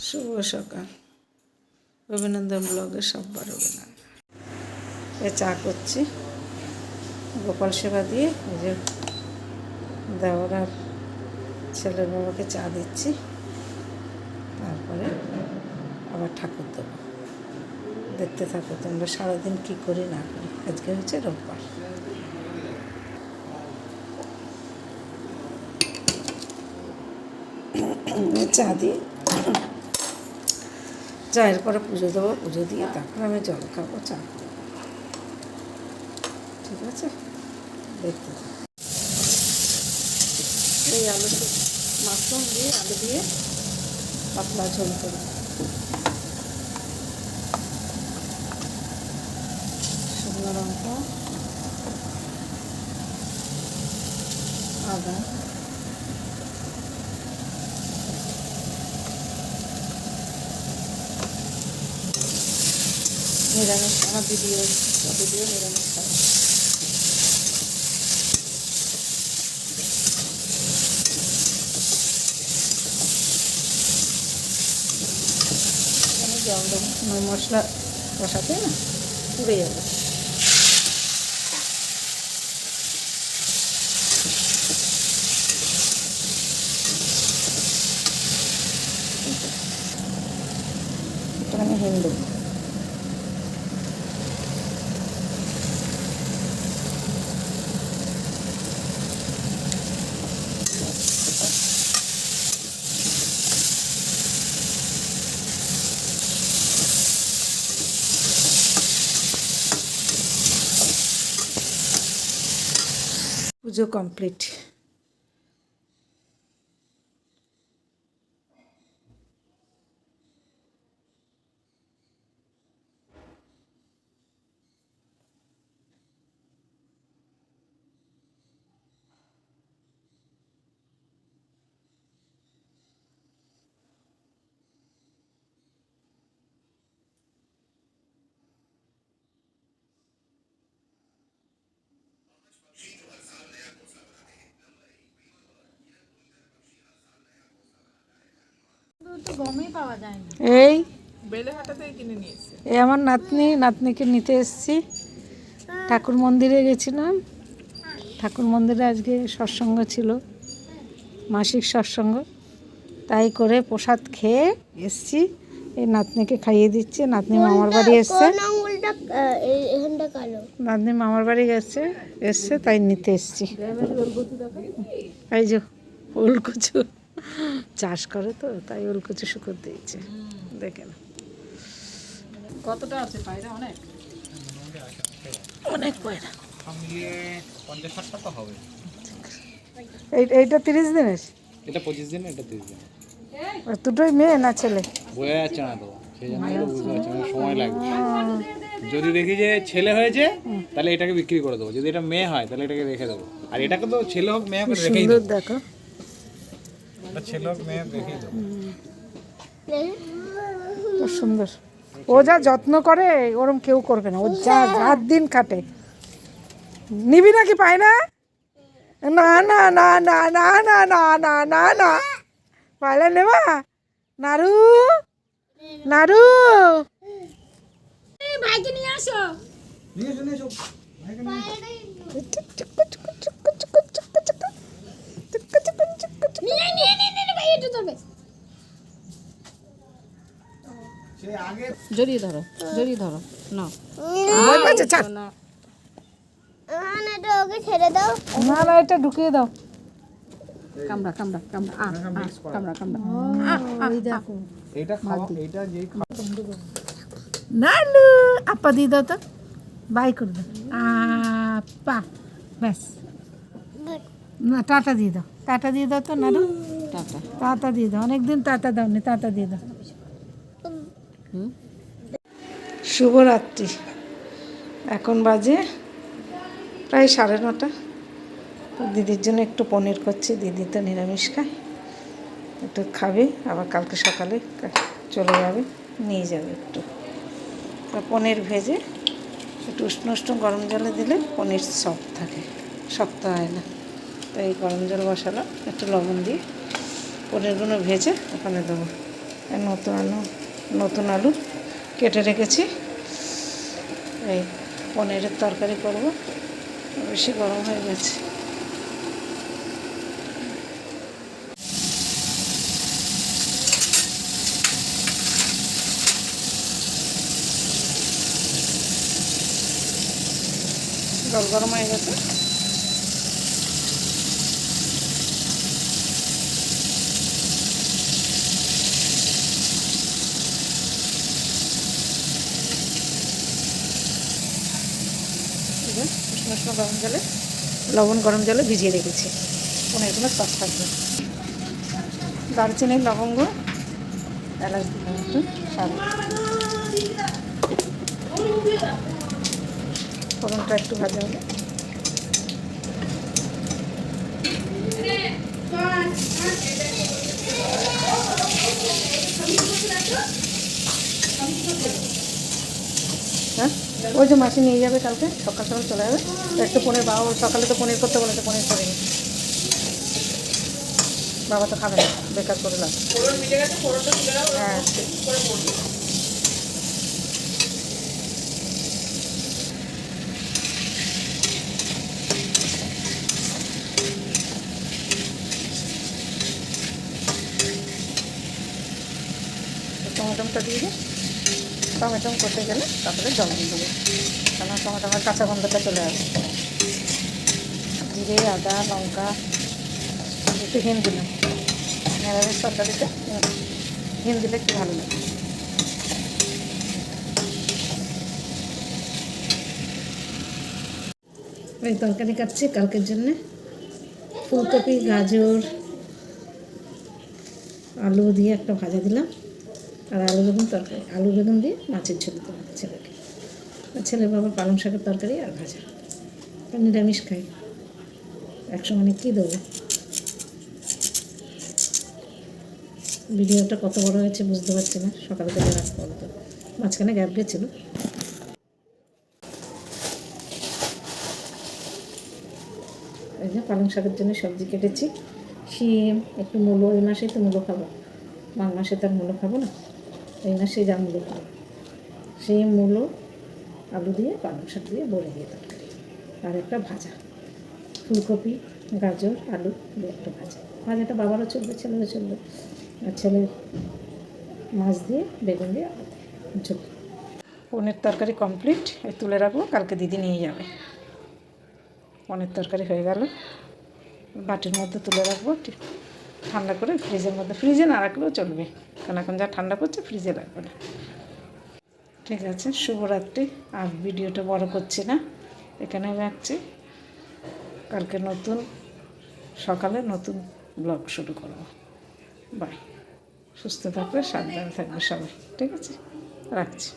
শুভ সকাল, অভিনন্দন ব্লগে সববার অভিনন্দন। এ চা করছি গোপাল সেবা দিয়ে, এই যে দেওয়ার আর ছেলের বাবাকে চা দিচ্ছি, তারপরে আবার ঠাকুর দেবো। দেখতে থাকো তোমরা সারাদিন কী করি না করি। আজকে হচ্ছে রোববার। চা দিয়ে চায়ের পরে পুজো দেবো, পুজো দিয়ে তারপরে আমি জল খাবো, চা খাবো। ঠিক আছে, দেখতে এই আলু মাশরুম দিয়ে আলু দিয়ে পাতলা ঝোল করি। শুকনো লঙ্কা, আদা, নিরামিষ আমার দিদিও নিরামিষ খাবে। আমি জল দেবো, মশলা কষাতে না পুড়ে যাবে। একটুখানি হিং দেবো। পুজো কমপ্লিট। এই এই আমার নাতনিকে নিতে এসেছি। ঠাকুর মন্দিরে গেছিলাম, ঠাকুর মন্দিরে আজকে সৎসঙ্গ ছিল, মাসিক সৎসঙ্গ, তাই করে প্রসাদ খেয়ে এসছি। এই নাতনিকে খাইয়ে দিচ্ছে। নাতনি মামার বাড়ি এসছে, নাতনি মামার বাড়ি এসছে তাই নিতে এসছি। এই যে ওলকচু চাষ করে তো, তাই ওলকচু শুকর দিয়েছে। দেখেন কতটা আছে পায়রা, অনেক পায়রা। এইটা 30 দিনের, এটা 25 দিন, এটা 30 দিন। দুটোই মেয়ে না ছেলে? বোঝা যাচ্ছে না তো, সেই জন্য তো বুঝতে পারছি না, সময় লাগবে। যদি দেখি যে ছেলে হয়েছে তাহলে এটাকে বিক্রি করে দেবো, যদি এটা মেয়ে হয় তাহলে এটাকে রেখে দেবো। আর এটাকে তো ছেলে হোক মেয়ে হোক রেখেই দেবো। দেখো এটা ছেলে হোক মেয়ে হোক রেখেই দেবো। খুব সুন্দর। ও যা যত্ন করে ওরম কেউ করবে না। ও যা রাত দিন কাটে। নিবি নাকি পায় না? না না না না না না না না না না পায়লা নেবা? নারু নারু ভাইকে নিয়ে আসো। জড়িয়ে ধরো না, ওকে ছেড়ে দাও। না না এটা ঢুকিয়ে দাও। এটা খাওয়া, এটা যেই নালু আপা দিয়ে দাও তো, বাই করে দাও। আপা ব্যাস, না টাটা দিয়ে দাও, টাটা দিয়ে দাও তো নালু, টাটা দিয়ে দাও। অনেকদিন টাটা দাওনি, টাটা দিয়ে দাও। শুভরাত্রি। এখন বাজে প্রায় 9:30। দিদির জন্য একটু পনির করছি, দিদি তো নিরামিষ খায়, একটু খাবে, আবার কালকে সকালে চলে যাবে, নিয়ে যাবে একটু। পনির ভেজে একটু উষ্ণ উষ্ণ গরম জলে দিলে পনির সফট থাকে, শক্ত হয় না। তো এই গরম জল বসালাম, একটু লবণ দিয়ে পনিরগুলো ভেজে ওখানে দেবো। আর নতুন আলু কেটে রেখেছি। এই পনিরের তরকারি করব, বেশি গরম হয়ে গেছে। জল গরম হয়ে গেছে। উষ্ণ গরম জলে লবণ গরম জলে ভিজিয়ে রেখেছি। পনিরগুলো সফট থাকবে। দারচিনি, লবঙ্গ, এলাচ দিলাম একটু, ফোড়নটা একটু ভাজা হলে হ্যাঁ, ওই যে মাসি নিয়ে যাবে কালকে, সকাল সকাল চলে যাবে। তো একটু পনির, বাবা সকালে তো পনির করতে বলেছে, পনির করে নি। বাবা তো খাবে না, বেকার করে লাগবে। হ্যাঁ, টমেটোটা দিয়ে দিই। টমেটো করতে গেলে তারপরে জল দিয়ে দেবো, কারণ টমেটোর কাঁচা গন্ধটা চলে আসবে। জিরে, আদা, লঙ্কা, একটু হিং দিলাম। নিরামিষ তরকারিতে হিং দিলে একটু ভালো লাগে। এই তরকারি কাটছি কালকের জন্যে। ফুলকপি, গাজর, আলু দিয়ে একটা ভাজা দিলাম। আর আলু বেগুন তরকারি, আলু বেগুন দিয়ে মাছের ঝোল দিলাম ছেলেকে। ছেলের বাবা পালং শাকের তরকারি আর ভাজা। নিরামিষ খাই, একসঙ্গে কী দেবো। ভিডিওটা কত বড় হয়েছে বুঝতে পারছি না, সকাল থেকে রাত পর্যন্ত, মাঝখানে গ্যাপ গেছিল। এই যে পালং শাকের জন্য সবজি কেটেছি, শিম, একটু মূলো। এই মাসেই তো মূলো খাবো, মাঘ মাসে তার মূলো খাবো না, এই মাসে যা মূলো খাবো। শিম, মূলো, আলু দিয়ে পালং শাক দিয়ে বড়ি দিয়ে তরকারি, আর একটা ভাজা। ফুলকপি, গাজর, আলু দিয়ে একটা ভাজা। ভাজাটা বাবারও চলবে, ছেলেরও চলবে। আর ছেলের মাছ দিয়ে, বেগুন দিয়ে, আলু দিয়ে ঝোল। পনির তরকারি কমপ্লিট। এই তুলে রাখবো, কালকে দিদি নিয়ে যাবে। পনির তরকারি হয়ে গেল, বাটির মধ্যে তুলে রাখবো ঠান্ডা করে, ফ্রিজের মধ্যে। ফ্রিজে না রাখলেও চলবে, কারণ এখন যা ঠান্ডা পড়ছে ফ্রিজে রাখবে না। ঠিক আছে, শুভরাত্রি। আর ভিডিওটা বড় করছি না, এখানে রাখছি। কালকে সকালে নতুন ব্লগ শুরু করব। বাই। সুস্থ থাকবে, সাবধানে থাকবে সবাই। ঠিক আছে, রাখছি।